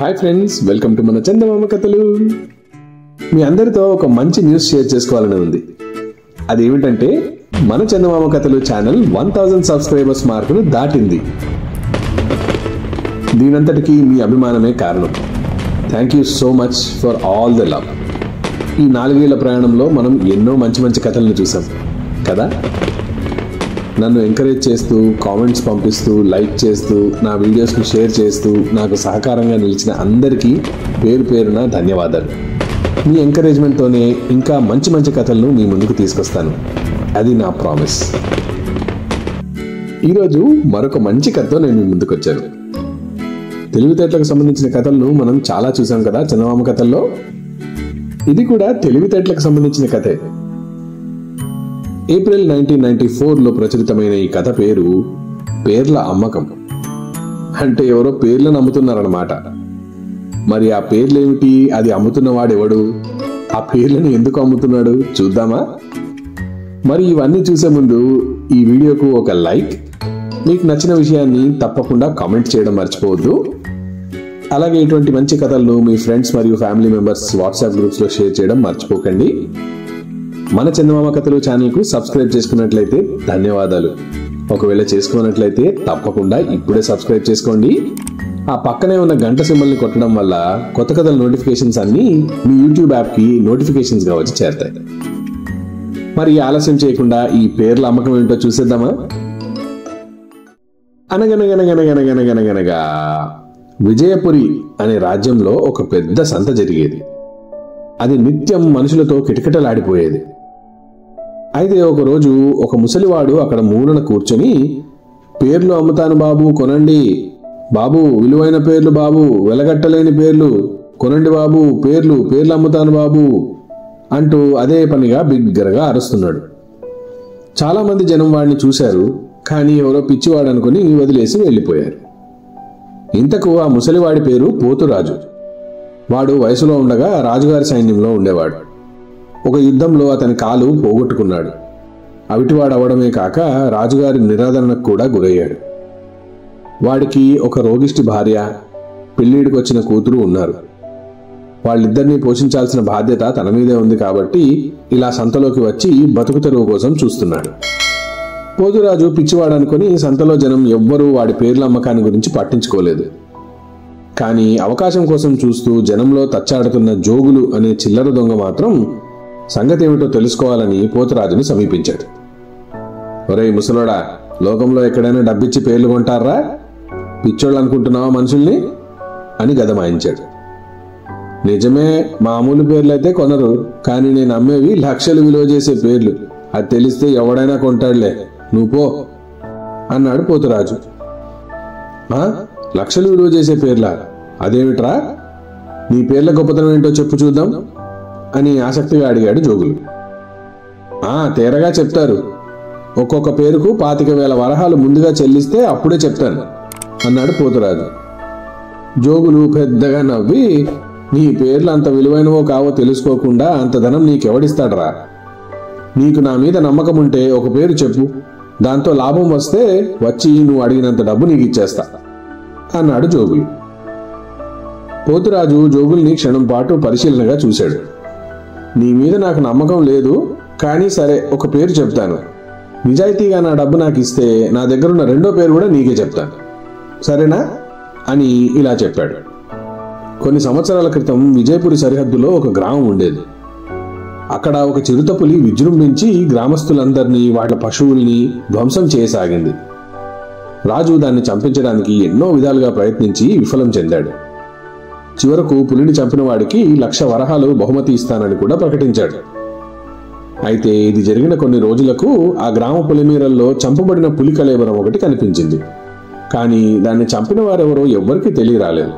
Hi friends, welcome to మన చందమామ కథలు. మీ అందరితో ఒక మంచి న్యూస్ షేర్ చేసుకోవాలని ఉంది. అదేమిటంటే మన చందమామ కథలు ఛానల్ 1000 సబ్స్క్రైబర్స్ మార్కును దాటింది. దీనంతటికీ మీ అభిమానమే కారణం. Thank you so much for all the love. ఈ 4 ఏళ్ల ప్రయాణంలో మనం ఎన్నో మంచి మంచి కథలను చూసాం కదా. నన్ను ఎంకరేజ్ చేస్తూ, కామెంట్స్ పంపిస్తూ, లైక్ చేస్తూ, నా వీడియోస్ని షేర్ చేస్తూ నాకు సహకారంగా నిలిచిన అందరికీ పేరు పేరున ధన్యవాదాలు. మీ ఎంకరేజ్మెంట్తోనే ఇంకా మంచి మంచి కథలను మీ ముందుకు తీసుకొస్తాను. అది నా ప్రామిస్. ఈరోజు మరొక మంచి కథతో నేను మీ ముందుకు వచ్చాను. తెలివితేటలకు సంబంధించిన కథలను మనం చాలా చూసాం కదా చందమామ కథల్లో. ఇది కూడా తెలివితేటలకు సంబంధించిన కథే. ఏప్రిల్ 1994లో ప్రచురితమైన ఈ కథ పేరు పేర్ల అమ్మకం. అంటే ఎవరో పేర్లను అమ్ముతున్నారన్నమాట. మరి ఆ పేర్లేమిటి, అది అమ్ముతున్నవాడెవడు, ఆ పేర్లను ఎందుకు అమ్ముతున్నాడు చూద్దామా? మరి ఇవన్నీ చూసే ముందు ఈ వీడియోకు ఒక లైక్, మీకు నచ్చిన విషయాన్ని తప్పకుండా కామెంట్ చేయడం మర్చిపోవద్దు. అలాగే ఇటువంటి మంచి కథలను మీ ఫ్రెండ్స్ మరియు ఫ్యామిలీ మెంబర్స్ వాట్సాప్ గ్రూప్స్లో షేర్ చేయడం మర్చిపోకండి. మన చందమామ కథలు ఛానల్కు సబ్స్క్రైబ్ చేసుకున్నట్లయితే ధన్యవాదాలు. ఒకవేళ చేసుకున్నట్లయితే తప్పకుండా ఇప్పుడే సబ్స్క్రైబ్ చేసుకోండి. ఆ పక్కనే ఉన్న గంట సింబల్ని కొట్టడం వల్ల కొత్త కథల నోటిఫికేషన్స్ అన్నీ మీ యూట్యూబ్ యాప్కి నోటిఫికేషన్స్గా వచ్చి చేరతాయి. మరి ఆలస్యం చేయకుండా ఈ పేర్ల అమ్మకం ఏంటో చూసేద్దామా? అనగనగనగనగనగనగనగనగా విజయపురి అనే రాజ్యంలో ఒక పెద్ద సంత జరిగేది. అది నిత్యం మనుషులతో కిటకిటలాడిపోయేది. అయితే ఒకరోజు ఒక ముసలివాడు అక్కడ మూలన కూర్చొని, పేర్లు అమ్ముతాను బాబు, కొనండి బాబు, విలువైన పేర్లు బాబు, వెలగట్టలేని పేర్లు కొనండి బాబు, పేర్లు అమ్ముతాను బాబు అంటూ అదే పనిగా బిగ్గరగా అరుస్తున్నాడు. చాలా మంది జనం వాడిని చూశారు, కానీ ఎవరో పిచ్చివాడు అనుకుని వదిలేసి వెళ్ళిపోయారు. ఇంతకు ఆ ముసలివాడి పేరు పోతురాజు. వాడు వయసులో ఉండగా రాజుగారి సైన్యంలో ఉండేవాడు. ఒక యుద్ధంలో అతని కాలు పోగొట్టుకున్నాడు. అవిటివాడు అవడమే కాక రాజుగారి నిరాదరణకు కూడా గురయ్యాడు. వాడికి ఒక రోగిష్టి భార్య, పెళ్లిడికొచ్చిన కూతురు ఉన్నారు. వాళ్ళిద్దరినీ పోషించాల్సిన బాధ్యత తన మీదే ఉంది కాబట్టి ఇలా సంతలోకి వచ్చి బతుకు తెరువు కోసం చూస్తున్నాడు. పోతురాజు పిచ్చివాడనుకుని సంతలో జనం ఎవ్వరూ వాడి పేర్ల అమ్మకాన్ని గురించి పట్టించుకోలేదు. కానీ అవకాశం కోసం చూస్తూ జనంలో తచ్చాడుతున్న జోగులు అనే చిల్లర దొంగ మాత్రం సంగతి ఏమిటో తెలుసుకోవాలని పోతురాజుని సమీపించాడు. ఒరేయ్ ముసలోడా, లోకంలో ఎక్కడైనా డబ్బిచ్చి పేర్లు కొంటారా? పిచ్చోళ్ళు అనుకుంటున్నావా మనుషుల్ని అని గదమాయించాడు. నిజమే, మామూలు పేర్లయితే కొనరు, కానీ నేను అమ్మేవి లక్షలు విలువ చేసే పేర్లు. అది తెలిస్తే ఎవడైనా కొంటాడులే, నువ్వు పో అన్నాడు పోతురాజు. లక్షలు విలువ చేసే పేర్లా? అదేమిట్రా, నీ పేర్ల గొప్పతనం ఏంటో చెప్పు చూద్దాం అని ఆసక్తిగా అడిగాడు జోగులు. తేరగా చెప్తారు. ఒక్కొక్క పేరుకు 25,000 వరహాలు ముందుగా చెల్లిస్తే అప్పుడే చెప్తాను అన్నాడు పోతురాజు. జోగులు పెద్దగా నవ్వి, నీ పేర్లు అంత విలువైనవో కావో తెలుసుకోకుండా అంత ధనం నీకెవడిస్తాడరా? నీకు నా మీద నమ్మకం ఉంటే ఒక పేరు చెప్పు, దాంతో లాభం వస్తే వచ్చి నువ్వు అడిగినంత డబ్బు నీకు ఇచ్చేస్తా అన్నాడు జోగులు. పోతురాజు జోగుల్ని క్షణం పాటు పరిశీలనగా చూశాడు. నీ మీద నాకు నమ్మకం లేదు, కానీ సరే ఒక పేరు చెప్తాను. నిజాయితీగా నా డబ్బు నాకు ఇస్తే నా దగ్గరున్న రెండో పేరు కూడా నీకే చెప్తాను, సరేనా అని ఇలా చెప్పాడు. కొన్ని సంవత్సరాల క్రితం విజయపురి సరిహద్దులో ఒక గ్రామం ఉండేది. అక్కడ ఒక చిరుతపులి విజృంభించి గ్రామస్తులందరినీ, వాటి పశువుల్ని ధ్వంసం చేయసాగింది. రాజు దాన్ని చంపించడానికి ఎన్నో విధాలుగా ప్రయత్నించి విఫలం చెందాడు. చివరకు పులిని చంపిన వాడికి 1,00,000 వరహాలు బహుమతి ఇస్తానని కూడా ప్రకటించాడు. అయితే ఇది జరిగిన కొన్ని రోజులకు ఆ గ్రామ పొలిమేరల్లో చంపబడిన పులి కళేబరం ఒకటి కనిపించింది. కానీ దాన్ని చంపిన వారెవరో ఎవ్వరికీ తెలియరాలేదు.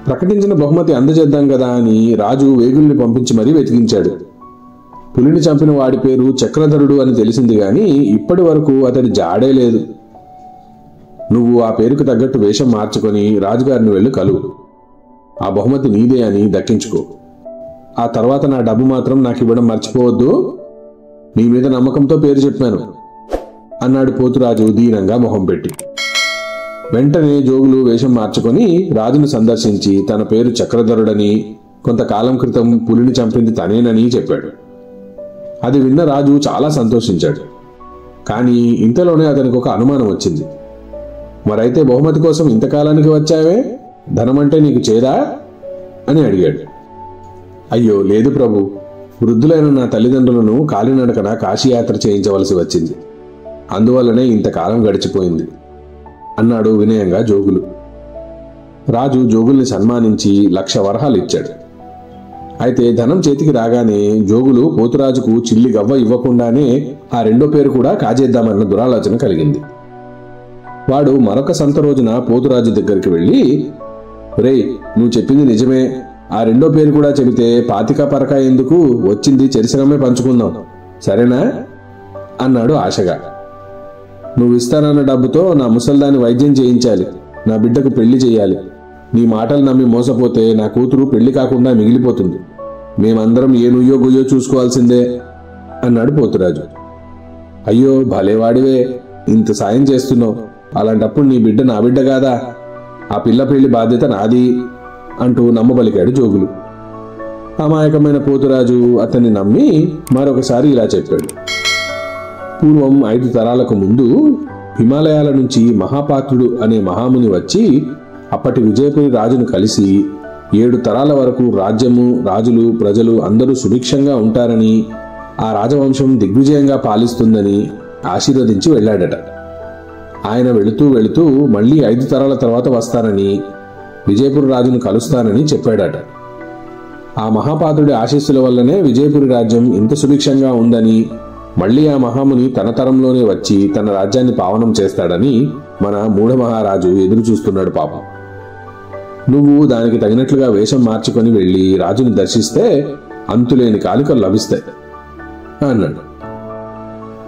ప్రకటించిన బహుమతి అందజేద్దాం కదా అని రాజు వేగుల్ని పంపించి మరీ వెతికించాడు. పులిని చంపిన వాడి పేరు చక్రధరుడు అని తెలిసింది, గాని ఇప్పటి వరకు అతడి జాడే లేదు. నువ్వు ఆ పేరుకు తగ్గట్టు వేషం మార్చుకొని రాజుగారిని వెళ్ళి కలువు. ఆ బహుమతి నీదే అని దక్కించుకో. ఆ తర్వాత నా డబ్బు మాత్రం నాకు ఇవ్వడం మర్చిపోవద్దు. నీ మీద నమ్మకంతో పేరు చెప్పాను అన్నాడు పోతురాజు దీనంగా మొహం పెట్టి. వెంటనే జోగులు వేషం మార్చుకొని రాజును సందర్శించి తన పేరు చక్రధరుడని, కొంతకాలం క్రితం పులిని చంపింది తనేనని చెప్పాడు. అది విన్న రాజు చాలా సంతోషించాడు. కానీ ఇంతలోనే అతనికి ఒక అనుమానం వచ్చింది. మరైతే బహుమతి కోసం ఇంతకాలానికి వచ్చావే, ధనమంటే నీకు చేదా అని అడిగాడు. అయ్యో లేదు ప్రభు, వృద్ధులైన నా తల్లిదండ్రులను కాలినడకన కాశీయాత్ర చేయించవలసి వచ్చింది, అందువల్లనే ఇంతకాలం గడిచిపోయింది అన్నాడు వినయంగా జోగులు. రాజు జోగుల్ని సన్మానించి 1,00,000 వరహాలు ఇచ్చాడు. అయితే ధనం చేతికి రాగానే జోగులు పోతురాజుకు చిల్లి గవ్వ ఇవ్వకుండానే ఆ రెండో పేరు కూడా కాజేద్దామన్న దురాలోచన కలిగింది. వాడు మరొక సంత రోజున పోతురాజు దగ్గరికి వెళ్ళి, రేయ్ నువ్వు చెప్పింది నిజమే, ఆ రెండో పేరు కూడా చెబితే పాతిక పరక ఎందుకు, వచ్చింది చెరిసగమే పంచుకుందాం, సరేనా అన్నాడు ఆశగా. నువ్వు ఇస్తానన్న డబ్బుతో నా ముసల్దాన్ని వైద్యం చేయించాలి, నా బిడ్డకు పెళ్లి చేయాలి. నీ మాటలు నమ్మి మోసపోతే నా కూతురు పెళ్లి కాకుండా మిగిలిపోతుంది. మేమందరం ఏ నుయ్యో గుయ్యో చూసుకోవాల్సిందే అన్నాడు పోతురాజు. అయ్యో భలేవాడివే, ఇంత సాయం చేస్తున్నావు, అలాంటప్పుడు నీ బిడ్డ నా బిడ్డ కాదా, ఆ పిల్ల పెళ్లి బాధ్యత నాది అంటూ నమ్మబలికాడు జోగులు. అమాయకమైన పోతురాజు అతన్ని నమ్మి మరొకసారి ఇలా చెప్పాడు. పూర్వం 5 తరాలకు ముందు హిమాలయాల నుంచి మహాపాత్రుడు అనే మహాముని వచ్చి అప్పటి విజయపురి రాజును కలిసి 7 తరాల వరకు రాజ్యము, రాజులు, ప్రజలు అందరూ సుభిక్షంగా ఉంటారని, ఆ రాజవంశం దిగ్విజయంగా పాలిస్తుందని ఆశీర్వదించి వెళ్ళాడట. ఆయన వెళుతూ వెళుతూ మళ్లీ 5 తరాల తర్వాత వస్తానని, విజయపురి రాజును కలుస్తానని చెప్పాడట. ఆ మహాపాత్రుడి ఆశీస్సుల వల్లనే విజయపురి రాజ్యం ఇంత సుభిక్షంగా ఉందని, మళ్లీ ఆ మహాముని తన తరంలోనే వచ్చి తన రాజ్యాన్ని పావనం చేస్తాడని మన మూఢ మహారాజు ఎదురు చూస్తున్నాడు పాపం. నువ్వు దానికి తగినట్లుగా వేషం మార్చుకొని వెళ్లి రాజుని దర్శిస్తే అంతులేని కాలికలు లభిస్తాయి అన్నాడు.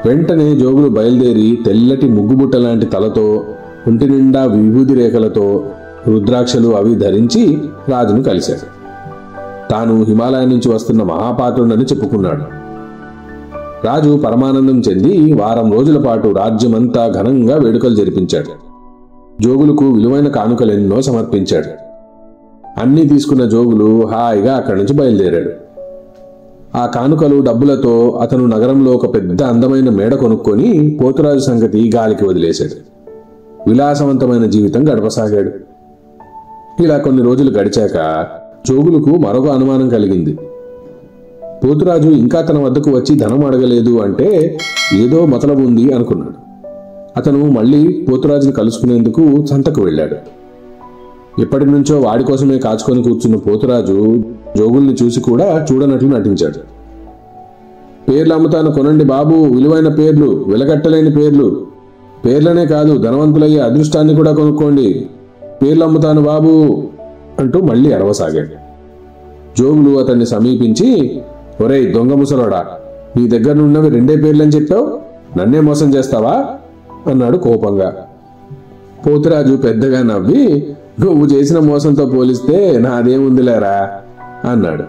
వెంటనే జోగులు బయలుదేరి తెల్లటి ముగ్గుబుట్ట లాంటి తలతో, ఒంటి నిండా విభూది రేఖలతో, రుద్రాక్షలు అవి ధరించి రాజును కలిశాడు. తాను హిమాలయం నుంచి వస్తున్న మహాపాత్రుడని చెప్పుకున్నాడు. రాజు పరమానందం చెంది వారం రోజుల పాటు రాజ్యమంతా ఘనంగా వేడుకలు జరిపించాడు. జోగులకు విలువైన కానుకలెన్నో సమర్పించాడు. అన్నీ తీసుకున్న జోగులు హాయిగా అక్కడి నుంచి బయలుదేరాడు. ఆ కానుకలు డబ్బులతో అతను నగరంలో ఒక పెద్ద అందమైన మేడ కొనుక్కొని పోతురాజు సంగతి గాలికి వదిలేశాడు. విలాసవంతమైన జీవితం గడపసాగాడు. ఇలా కొన్ని రోజులు గడిచాక జోగులకు మరొక అనుమానం కలిగింది. పోతురాజు ఇంకా తన వద్దకు వచ్చి ధనం అడగలేదు అంటే ఏదో మతలబు ఉంది అనుకున్నాడు. అతను మళ్లీ పోతురాజుని కలుసుకునేందుకు సంతకు వెళ్ళాడు. ఎప్పటి నుంచో వాడి కోసమే కాచుకొని కూర్చున్న పోతురాజు జోగుల్ని చూసి కూడా చూడనట్లు నటించాడు. పేర్లు అమ్ముతాను కొనండి బాబు, విలువైన పేర్లు, వెలకట్టలేని పేర్లు, పేర్లనే కాదు ధనవంతులయ్యే అదృష్టాన్ని కూడా కొనుక్కోండి, పేర్లు అమ్ముతాను బాబు అంటూ మళ్లీ అరవసాగాడు. జోగులు అతన్ని సమీపించి, ఒరేయ్ దొంగ ముసలోడా, నీ దగ్గర ఉన్నవి 2 పేర్లని చెప్పావు, నన్నే మోసం చేస్తావా అన్నాడు కోపంగా. పోతురాజు పెద్దగా నవ్వి, నువ్వు చేసిన మోసంతో పోలిస్తే నాదేముందిలేరా అన్నాడు.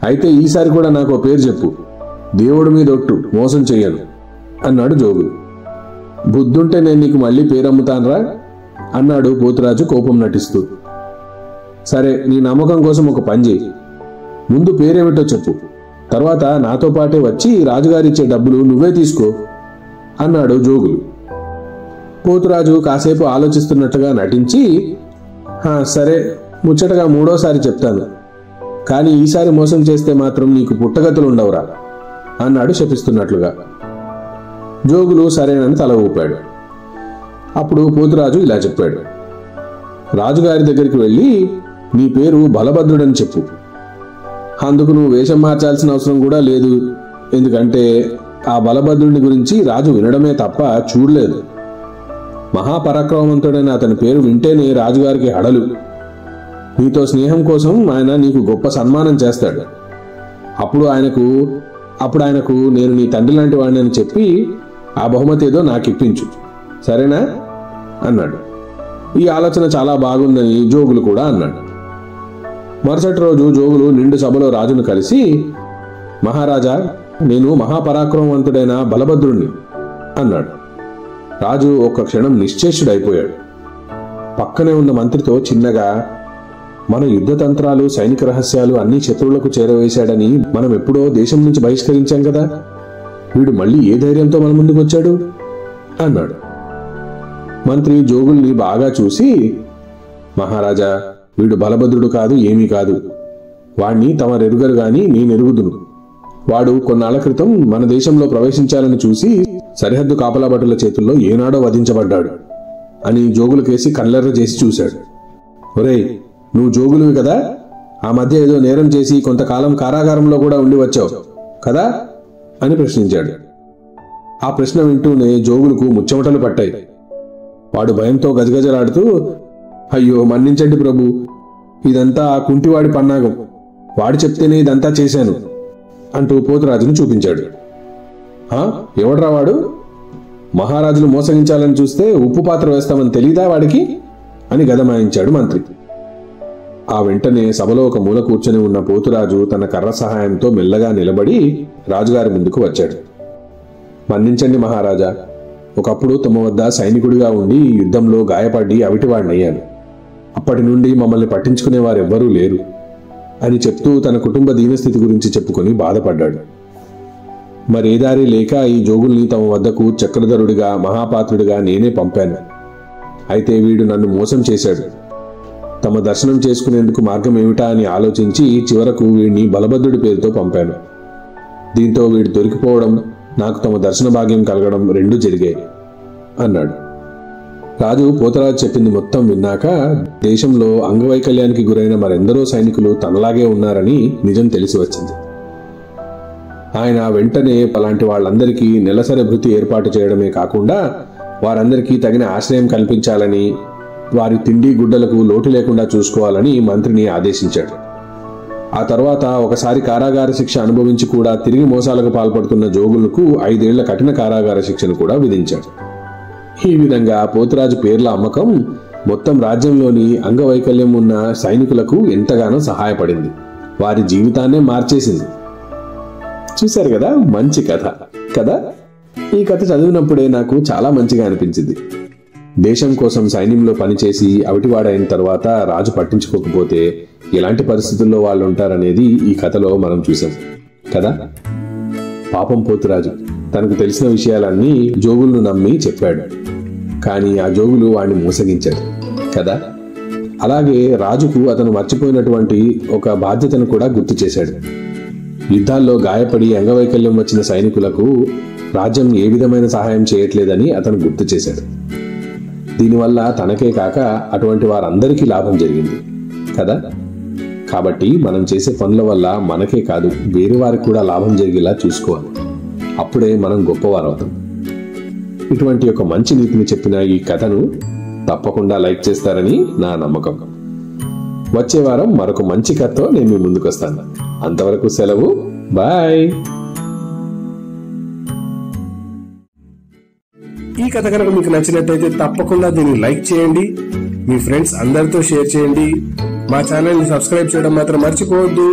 అయితే ఈసారి కూడా నాకు పేరు చెప్పు, దేవుడి మీద ఒట్టు మోసం చెయ్యను అన్నాడు జోగులు. బుద్ధుంటే నేను నీకు మళ్లీ పేరమ్ముతానరా అన్నాడు పోతురాజు కోపం నటిస్తూ. సరే నీ నమ్మకం కోసం ఒక పని చేయి, ముందు పేరేమిటో చెప్పు, తర్వాత నాతో పాటే వచ్చి రాజుగారిచ్చే డబ్బులు నువ్వే తీసుకో అన్నాడు జోగులు. పోతురాజు కాసేపు ఆలోచిస్తున్నట్టుగా నటించి, సరే ముచ్చటగా 3వసారి చెప్తాను, కానీ ఈసారి మోసం చేస్తే మాత్రం నీకు పుట్టగతులుండవురా అన్నాడు శపిస్తున్నట్లుగా. జోగులు సరేనని తల ఊపాడు. అప్పుడు పోతురాజు ఇలా చెప్పాడు. రాజుగారి దగ్గరికి వెళ్ళి నీ పేరు బలభద్రుడని చెప్పు. అందుకు నువ్వు వేషం మార్చాల్సిన అవసరం కూడా లేదు, ఎందుకంటే ఆ బలభద్రుడిని గురించి రాజు వినడమే తప్ప చూడలేదు. మహాపరాక్రమవంతుడైన అతని పేరు వింటేనే రాజుగారికి హడలు. నీతో స్నేహం కోసం ఆయన నీకు గొప్ప సన్మానం చేస్తాడు. అప్పుడు ఆయనకు నేను నీ తండ్రి లాంటి వాడిని అని చెప్పి ఆ బహుమతి ఏదో నాకు ఇప్పించు, సరేనా అన్నాడు. ఈ ఆలోచన చాలా బాగుందని జోగులు కూడా అన్నాడు. మరుసటి రోజు జోగులు నిండు సభలో రాజును కలిసి, మహారాజా, నేను మహాపరాక్రమవంతుడైన బలభద్రుణ్ణి అన్నాడు. రాజు ఒక్క క్షణం నిశ్చేష్టుడైపోయాడు. పక్కనే ఉన్న మంత్రితో చిన్నగా, మన యుద్ధ తంత్రాలు, సైనిక రహస్యాలు అన్ని శత్రువులకు చేరవేశాడని మనం ఎప్పుడో దేశం నుంచి బహిష్కరించాం కదా, వీడు మళ్ళీ ఏ ధైర్యంతో మన ముందుకు వచ్చాడు అన్నాడు. మంత్రి జోగుల్ని బాగా చూసి, మహారాజా, వీడు బలభద్రుడు కాదు, ఏమీ కాదు. వాణ్ణి తమరెరుగరు గాని నేనెరుగుదును. వాడు కొన్నాళ్ల క్రితం మన దేశంలో ప్రవేశించాలని చూసి సరిహద్దు కాపలాభటుల చేతుల్లో ఏనాడో వధించబడ్డాడు అని జోగులకేసి కళ్ళెర్ర చేసి చూశాడు. ఒరేయ్, నువ్వు జోగులువి కదా, ఆ మధ్య ఏదో నేరం చేసి కొంతకాలం కారాగారంలో కూడా ఉండి వచ్చావు కదా అని ప్రశ్నించాడు. ఆ ప్రశ్న వింటూనే జోగులకు ముచ్చెమటలు పట్టాయి. వాడు భయంతో గజగజలాడుతూ, అయ్యో మన్నించండి ప్రభు, ఇదంతా ఆ కుంటివాడి పన్నాగం, వాడు చెప్తేనే ఇదంతా చేశాను అంటూ పోతురాజును చూపించాడు. ఎవడ్రా వాడు? మహారాజును మోసగించాలని చూస్తే ఉప్పు పాత్ర వేస్తామని తెలీదా వాడికి అని గదమాయించాడు మంత్రి. ఆ వెంటనే సభలో ఒక మూల కూర్చొని ఉన్న పోతురాజు తన కర్ర సహాయంతో మెల్లగా నిలబడి రాజుగారి ముందుకు వచ్చాడు. మన్నించండి మహారాజా, ఒకప్పుడు తమ వద్ద సైనికుడిగా ఉండి యుద్ధంలో గాయపడి అవిటివాడినయ్యాను. అప్పటి నుండి మమ్మల్ని పట్టించుకునేవారెవ్వరూ లేరు అని చెప్తూ తన కుటుంబ దీనస్థితి గురించి చెప్పుకొని బాధపడ్డాడు. మరేదారి లేక ఈ జోగుల్ని తమ వద్దకు చక్రధరుడిగా, మహాపాత్రుడిగా నేనే పంపాను. అయితే వీడు నన్ను మోసం చేశాడు. తమ దర్శనం చేసుకునేందుకు మార్గం ఏమిటా అని ఆలోచించి చివరకు వీడిని బలభద్రుడి పేరుతో పంపాను. దీంతో వీడు దొరికిపోవడం, నాకు తమ దర్శన భాగ్యం కలగడం రెండూ జరిగాయి అన్నాడు. రాజు పోతరాజు చెప్పింది మొత్తం విన్నాక దేశంలో అంగవైకల్యానికి గురైన మరెందరో సైనికులు తనలాగే ఉన్నారని నిజం తెలిసి వచ్చింది. ఆయన వెంటనే అలాంటి వాళ్ళందరికీ నెలసరి భృతి ఏర్పాటు చేయడమే కాకుండా వారందరికీ తగిన ఆశ్రయం కల్పించాలని, వారి తిండి గుడ్డలకు లోటు లేకుండా చూసుకోవాలని మంత్రిని ఆదేశించాడు. ఆ తర్వాత ఒకసారి కారాగార శిక్ష అనుభవించి కూడా తిరిగి మోసాలకు పాల్పడుతున్న జోగులకు 5 ఏళ్ల కఠిన కారాగార శిక్షను కూడా విధించాడు. ఈ విధంగా పోతురాజు పేర్ల అమ్మకం మొత్తం రాజ్యంలోని అంగవైకల్యం ఉన్న సైనికులకు ఎంతగానో సహాయపడింది, వారి జీవితాన్నే మార్చేసింది. చూశారు కదా, మంచి కథ కదా. ఈ కథ చదివినప్పుడే నాకు చాలా మంచిగా అనిపించింది. దేశం కోసం సైన్యంలో పనిచేసి అవిటివాడైన తర్వాత రాజు పట్టించుకోకపోతే ఎలాంటి పరిస్థితుల్లో వాళ్ళు ఉంటారనేది ఈ కథలో మనం చూసాం కదా. పాపం పోతురాజు తనకు తెలిసిన విషయాలన్నీ జోగులను నమ్మి చెప్పాడు. కానీ ఆ జోగులు వాడిని మోసగించాడు కదా. అలాగే రాజుకు అతను మర్చిపోయినటువంటి ఒక బాధ్యతను కూడా గుర్తు చేశాడు. యుద్ధాల్లో గాయపడి అంగవైకల్యం వచ్చిన సైనికులకు రాజ్యం ఏ విధమైన సహాయం చేయట్లేదని అతను గుర్తు చేశాడు. దీనివల్ల తనకే కాక అటువంటి వారందరికీ లాభం జరిగింది కదా. కాబట్టి మనం చేసే పనుల వల్ల మనకే కాదు వేరే వారికి కూడా లాభం జరిగేలా చూసుకోవాలి. అప్పుడే మనం గొప్పవారవుతాం. ఇటువంటి ఒక మంచి నీతిని చెప్పిన ఈ కథను తప్పకుండా లైక్ చేస్తారని నా నమ్మకం. వచ్చే వారం మరొక మంచి కథతో నేను మీ ముందుకు వస్తాను. అంతవరకు సెలవు, బాయ్. ఈ కథ కనుక మీకు నచ్చినట్టయితే తప్పకుండా దీన్ని లైక్ చేయండి, మీ ఫ్రెండ్స్ అందరితో షేర్ చేయండి. మా ఛానల్ ని సబ్స్క్రైబ్ చేయడం మాత్రం మర్చిపోవద్దు.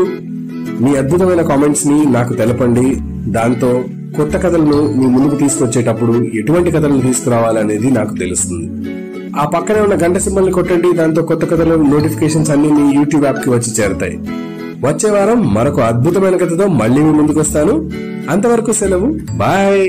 మీ అద్భుతమైన కామెంట్స్ ని నాకు తెలపండి. దాంతో కొత్త కథలను మీ ముందుకు తీసుకొచ్చేటప్పుడు ఎటువంటి కథలను తీసుకురావాలనేది నాకు తెలుస్తుంది. ఆ పక్కనే ఉన్న గంట సింబల్ ని కొట్టండి. దాంతో కొత్త కథల నోటిఫికేషన్స్ అన్ని మీ యూట్యూబ్ యాప్ కి వచ్చి చేరతాయి. వచ్చే వారం మరొక అద్భుతమైన కథతో మళ్ళీ మీ ముందుకు వస్తాను. అంతవరకు సెలవు, బాయ్.